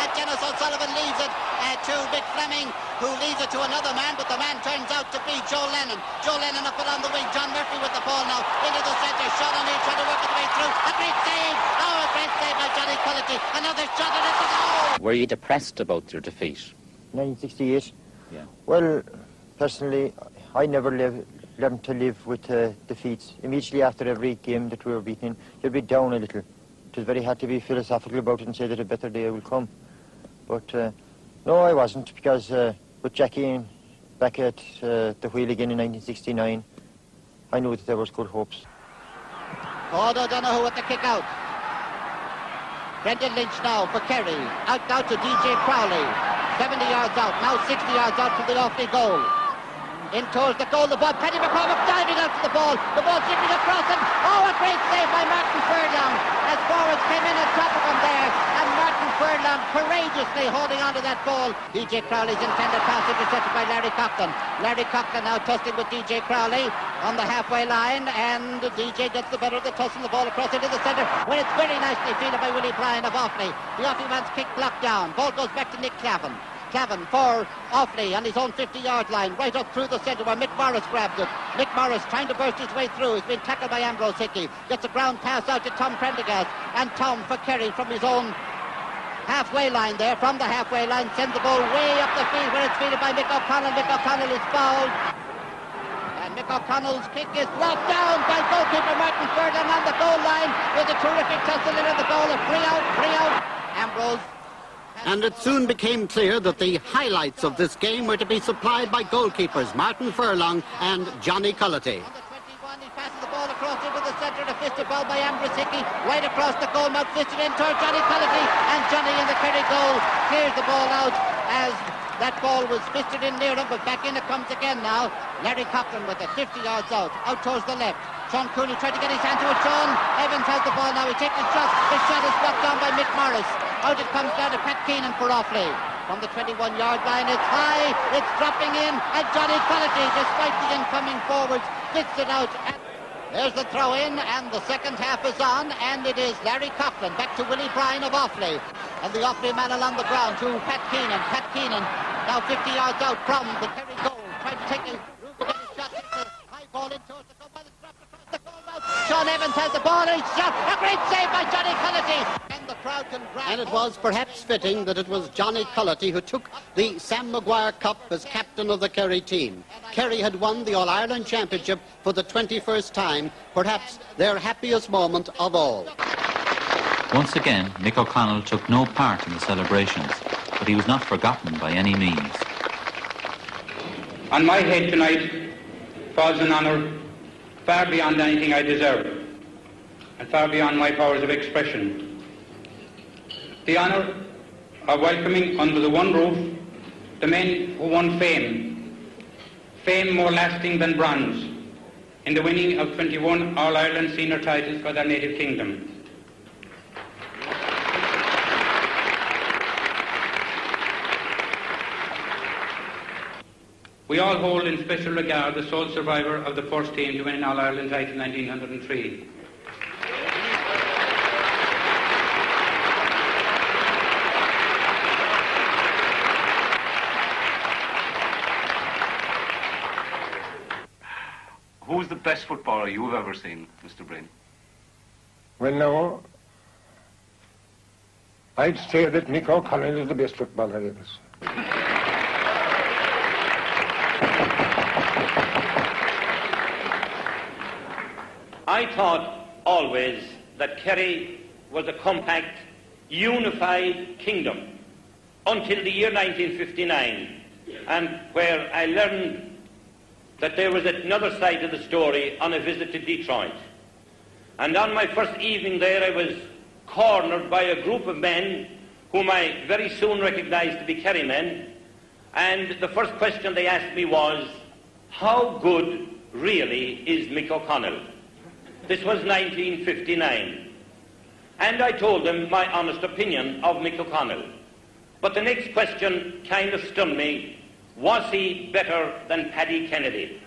and Dennis O'Sullivan leaves it to Mick Fleming, who leaves it to another man, but the man turns out to be Joe Lennon. Joe Lennon up along the wing, John Murphy with the ball now, into the centre, shot on here, trying to work his way through, a great save, a great save by Johnny Cullity, another shot and it's a goal. Were you depressed about your defeat? 1968? Yeah. Well, personally, I never learned to live with defeats. Immediately after every game that we were beaten, you'd be down a little. It was very hard to be philosophical about it and say that a better day will come. But no, I wasn't, because with Jackie back at the wheel again in 1969, I knew that there was good hopes. Paul O'Donoghue at the kick out. Brendan Lynch now for Kerry. Out now to DJ Crowley. 70 yards out, now 60 yards out from the Offaly goal. In towards the goal, the ball, Paddy McCormick diving out to the ball zipping across him. Oh, a great save by Martin Furlong as forwards came in on top of him there, and Martin Furlong courageously holding on to that ball. DJ Crowley's intended pass intercepted by Larry Coughlin. Larry Coughlin now tussling with DJ Crowley on the halfway line, and DJ gets the better of the tussle, the ball across into the centre, when it's very nicely fielded by Willie Bryan of Offaly. The Offaly man's kick blocked down. Ball goes back to Nick Cavan. Cavan for Offaly on his own 50-yard line, right up through the centre where Mick Morris grabs it. Mick Morris trying to burst his way through. He's been tackled by Ambrose Hickey. Gets a ground pass out to Tom Prendergast, and Tom for Kerry from his own halfway line there. From the halfway line, sends the ball way up the field where it's fielded by Mick O'Connell. Mick O'Connell is fouled. And Mick O'Connell's kick is blocked down by goalkeeper Martin Furlong on the goal line with a terrific tussle into the goal. A free out. Ambrose. And it soon became clear that the highlights of this game were to be supplied by goalkeepers Martin Furlong and Johnny Cullity. On the 21, he passes the ball across into the centre, a fisted ball by Ambrose Hickey, right across the goal mouth, fisted in toward Johnny Cullity, and Johnny in the Kerry goal clears the ball out as that ball was fisted in near him, but back in it comes again now. Larry Coughlin with it, 50 yards out towards the left. Sean Cooney tried to get his hand to it. Sean Evans has the ball now. He takes the shot. The shot is blocked down by Mick Morris. Out it comes down to Pat Keenan for Offaly. From the 21-yard line, it's high, it's dropping in, and Johnny Cullity, despite the incoming forwards, gets it out. And there's the throw-in, and the second half is on, and it is Larry Coughlin back to Willie Bryan of Offaly. And the Offaly man along the ground to Pat Keenan. Pat Keenan now 50 yards out from the Kerry goal, trying to take a shot. It's a high ball in towards the goal, but it's dropped across the goal mouth. Sean Evans has the ball, and he's shot. A great save by Johnny Cullity. And it was perhaps fitting that it was Johnny Cullity who took the Sam Maguire Cup as captain of the Kerry team. Kerry had won the All-Ireland Championship for the 21st time, perhaps their happiest moment of all. Once again, Mick O'Connell took no part in the celebrations, but he was not forgotten by any means. On my head tonight falls an honour far beyond anything I deserve, and far beyond my powers of expression. The honour of welcoming under the one roof the men who won fame more lasting than bronze, in the winning of 21 All-Ireland senior titles for their native kingdom. We all hold in special regard the sole survivor of the first team to win an All-Ireland title in 1903. Who's the best footballer you've ever seen, Mr. Breen? Well, now, I'd say that Mick O'Connell is the best footballer I've ever seen. I thought always that Kerry was a compact, unified kingdom until the year 1959, and where I learned that there was another side of the story on a visit to Detroit. And on my first evening there, I was cornered by a group of men whom I very soon recognized to be Kerry men, and the first question they asked me was, how good really is Mick O'Connell? This was 1959. And I told them my honest opinion of Mick O'Connell. But the next question kind of stunned me. Was he better than Paddy Kennedy?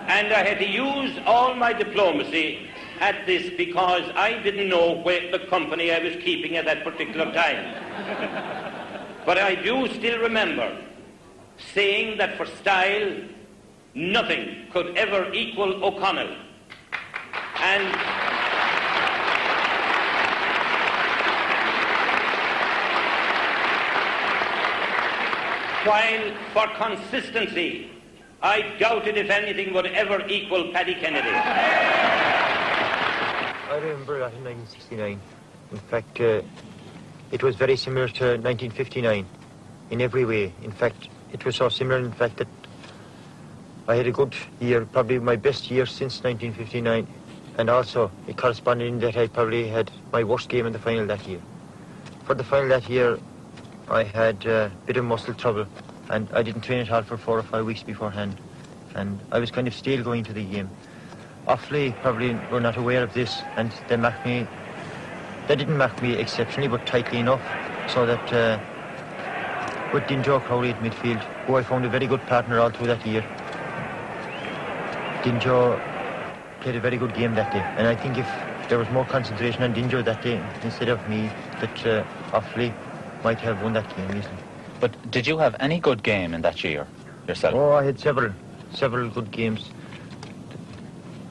And I had to use all my diplomacy at this because I didn't know where the company I was keeping at that particular time. But I do still remember saying that for style, nothing could ever equal O'Connell. And while for consistency, I doubted if anything would ever equal Paddy Kennedy. I remember that in 1969. In fact, it was very similar to 1959 in every way. In fact, it was so similar in fact that I had a good year, probably my best year since 1959, and also it corresponded in that I probably had my worst game in the final that year. For the final that year, I had a bit of muscle trouble, and I didn't train at all for 4 or 5 weeks beforehand, and I was kind of still going to the game. Offaly probably were not aware of this, and they didn't mark me exceptionally, but tightly enough, so that with Dinjo Crowley at midfield, who I found a very good partner all through that year, Dinjo played a very good game that day, and I think if there was more concentration on Dinjo that day instead of me, that Offaly might have won that game easily. But did you have any good game in that year yourself? Oh, I had several good games.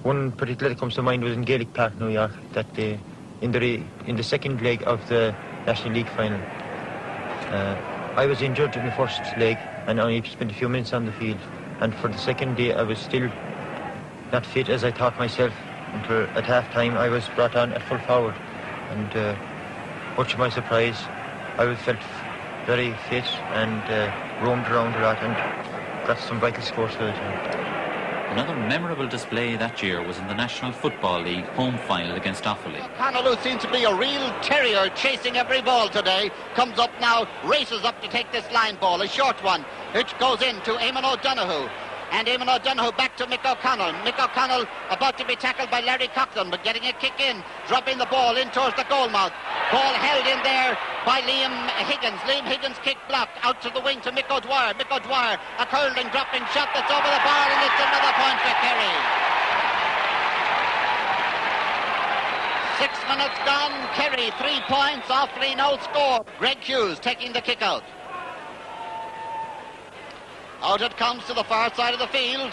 One particular that comes to mind was in Gaelic Park, New York, that day, in the second leg of the National League final. I was injured in the first leg and only spent a few minutes on the field. And for the second day, I was still not fit as I thought myself, until at half-time I was brought on at full forward. And much to my surprise, I felt very fit and roamed around a lot and got some vital scores for the team. Another memorable display that year was in the National Football League home final against Offaly. O'Connell, who seems to be a real terrier chasing every ball today, comes up now, races up to take this line ball, a short one, which goes in to Eamon O'Donoghue. And Eamon O'Donoghue back to Mick O'Connell. Mick O'Connell about to be tackled by Larry Coughlin, but getting a kick in, dropping the ball in towards the goal mouth. Ball held in there by Liam Higgins. Liam Higgins kick blocked out to the wing to Mick O'Dwyer. Mick O'Dwyer, a curling, dropping shot that's over the bar, and it's another point for Kerry. 6 minutes gone. Kerry 3 points. Offaly no score. Greg Hughes taking the kick out. Out it comes to the far side of the field.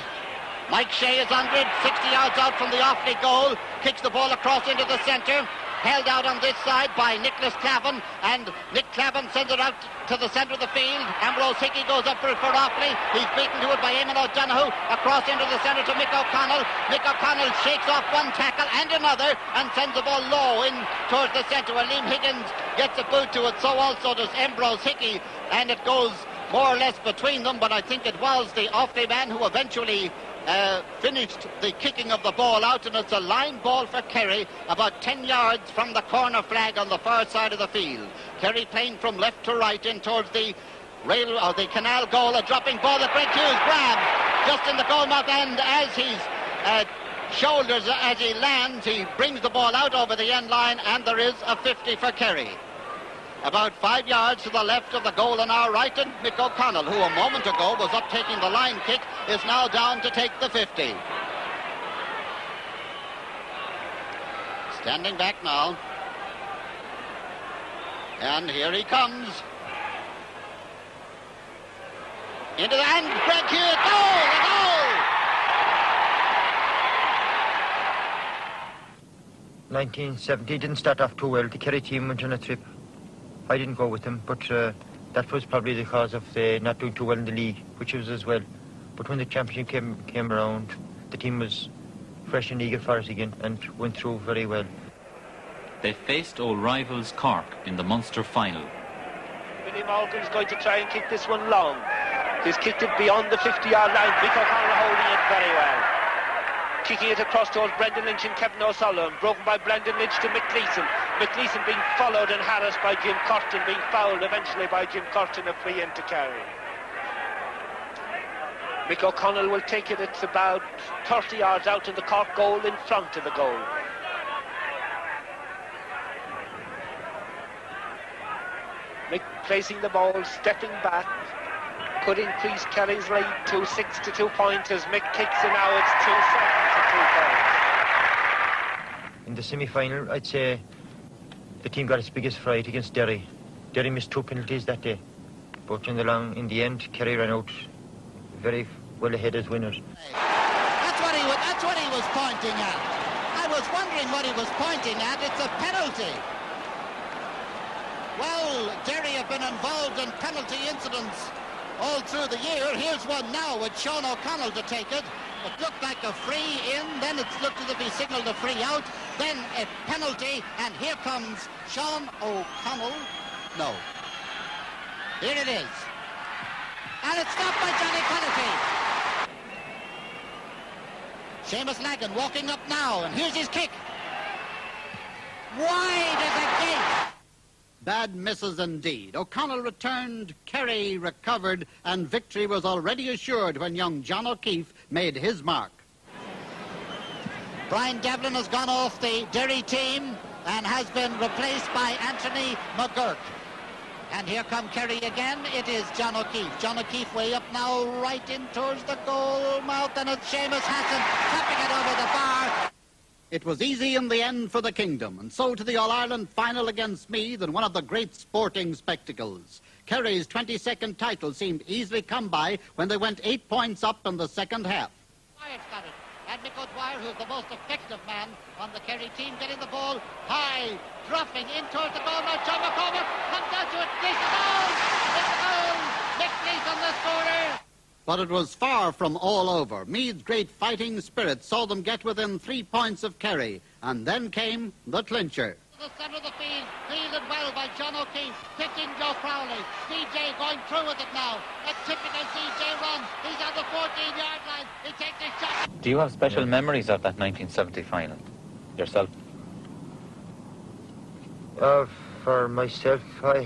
Mike Shea is under it, 60 yards out from the Offaly goal. Kicks the ball across into the centre. Held out on this side by Nicholas Clavin, and Nick Clavin sends it out to the centre of the field. Ambrose Hickey goes up for it for Offaly. He's beaten to it by Eamon O'Donoghue. Across into the centre to Mick O'Connell. Mick O'Connell shakes off one tackle and another and sends the ball low in towards the centre. Well, Liam Higgins gets a boot to it, so also does Ambrose Hickey, and it goes more or less between them, but I think it was the Offaly man who eventually finished the kicking of the ball out, and it's a line ball for Kerry about 10 yards from the corner flag on the far side of the field. Kerry playing from left to right in towards the rail or the canal goal, a dropping ball that Greg Hughes grabs just in the goal mouth, and as he's shoulders as he lands, he brings the ball out over the end line, and there is a 50 for Kerry. About 5 yards to the left of the goal on our right, and Mick O'Connell, who a moment ago was up taking the line kick, is now down to take the 50. Standing back now. And here he comes. Into the end, Greg Hughes, goal, a goal! 1970 didn't start off too well. The Kerry team went on a trip. I didn't go with them, but that was probably the cause of not doing too well in the league, which was as well. But when the championship came around, the team was fresh and eager for it again and went through very well. They faced old rivals Cork in the Munster final. Billy Morgan's going to try and kick this one long. He's kicked it beyond the 50-yard line. Mick O'Connell holding it very well. Kicking it across towards Brendan Lynch and Kevin O'Sullivan. Broken by Brendan Lynch to Mick Gleeson. Mick Gleeson being followed and harassed by Jim Curtin, being fouled eventually by Jim Curtin, a free in to Kerry. Mick O'Connell will take it. It's about 30 yards out of the Cork goal, in front of the goal. Mick placing the ball, stepping back. Could increase Kerry's lead to 6 to 2 points as Mick kicks, and now it's 2-7 to 2 points. In the semi-final, I'd say the team got its biggest fright against Derry. Derry missed 2 penalties that day, but in the end, Kerry ran out very well ahead as winners. That's what he was pointing at. I was wondering what he was pointing at. It's a penalty. Well, Derry have been involved in penalty incidents all through the year. Here's one now with Sean O'Connell to take it. It looked like a free in, then it's looked as if he signalled a free out, then a penalty, and here comes Sean O'Connell. No. Here it is. And it's stopped by Johnny Cullity. Seamus Lagan walking up now, and here's his kick. Wide as a gate. Bad misses indeed. O'Connell returned, Kerry recovered, and victory was already assured when young John O'Keefe made his mark. Brian Devlin has gone off the Derry team and has been replaced by Anthony McGurk. And here come Kerry again. It is John O'Keefe. John O'Keefe way up now, right in towards the goal mouth, and it's Seamus Hassan tapping it over the bar. It was easy in the end for the Kingdom, and so to the All-Ireland final against Meath in one of the great sporting spectacles. Kerry's 22nd title seemed easily come by when they went 8 points up in the second half. Dwyer's got it. And Mick O'Dwyer, who's the most effective man on the Kerry team, getting the ball high, dropping in towards the goal. Now John McCormack comes out to it. Gleeson goes! It's goal! Mick Gleeson, the scorer! But it was far from all over. Meath's great fighting spirit saw them get within 3 points of Kerry, and then came the clincher. The centre of the field, fielded well by John O'Keefe, picking Joe Crowley. CJ going through with it now. A typical CJ run. He's on the 14-yard line. He takes his shot. Do you have special memories of that 1970 final yourself? For myself, I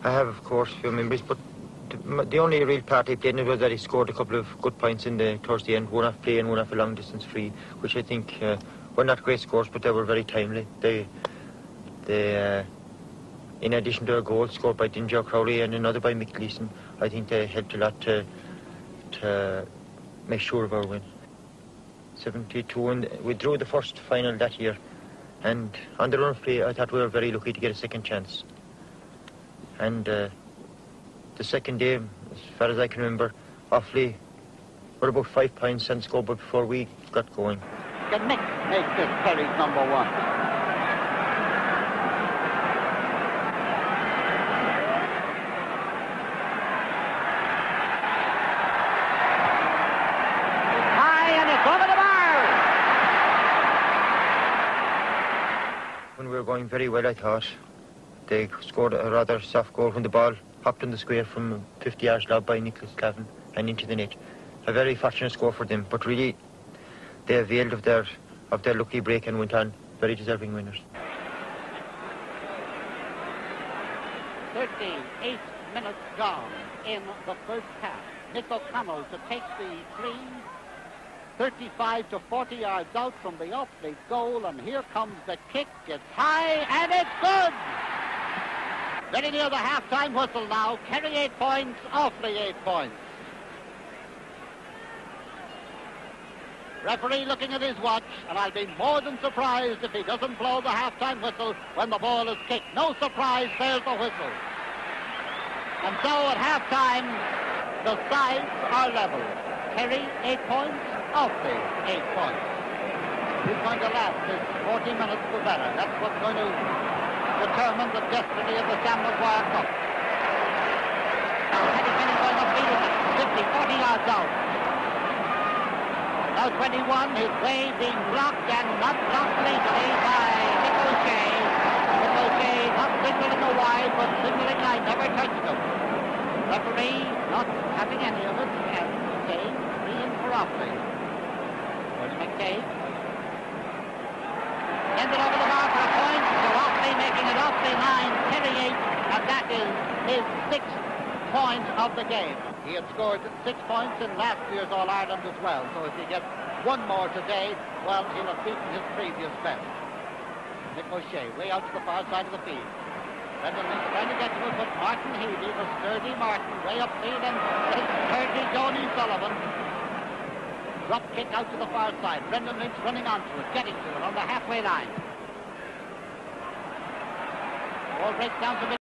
have, of course, few memories, but the only real part I played in it was that he scored a couple of good points towards the end, one off play and one off a long distance free, which I think were not great scores, but they were very timely. They in addition to a goal scored by Joe Crowley and another by Mick Gleeson, I think they helped a lot to make sure of our win. 72, and we drew the first final that year, and on the run of play I thought we were very lucky to get a second chance. And the second day, as far as I can remember, Offaly were about 5 points and scored before we got going. Can Mick make this Kerry's number one? High, and it's over the bar! When we were going very well, I thought, they scored a rather soft goal when the ball popped in the square from 50 yards lob by Nicholas Cavan and into the net. A very fortunate score for them, but really they availed of their lucky break and went on very deserving winners. 38 minutes gone in the first half. Mick O'Connell to take the free, 35 to 40 yards out from the Offaly goal, and here comes the kick. It's high and it's good! Very near the half-time whistle now. Kerry 8 points, Offaly 8 points. Referee looking at his watch, and I'll be more than surprised if he doesn't blow the half-time whistle when the ball is kicked. No surprise, there's the whistle. And so at half-time, the sides are level. Kerry 8 points, Offaly 8 points. Who's going to last this 40 minutes for better? That's what's going to determine the destiny of the Sam Maguire Cup. Now, Kenny going up field, 50, 40 yards out. Now 21, his way being blocked and not blocked legally by Mick O'Shea. Mick O'Shea not signaling a wide, but signaling I never touched him. Referee not having any of it and saying 3 in for Offaly. There's McCabe. Ended over the bar for a point, so Offaly making it Offaly 9, Kerry 8, and that is his 6th point of the game. He had scored 6 points in last year's All-Ireland as well, so if he gets one more today, well, he'll have beaten his previous best. Mick O'Shea, way out to the far side of the field. Brendan Lynch trying to get to it, but Martin Healy, the sturdy Martin, way upfield, and his sturdy Joni Sullivan. Drop kick out to the far side. Brendan Lynch running onto it, getting to it on the halfway line. Ball breaks down to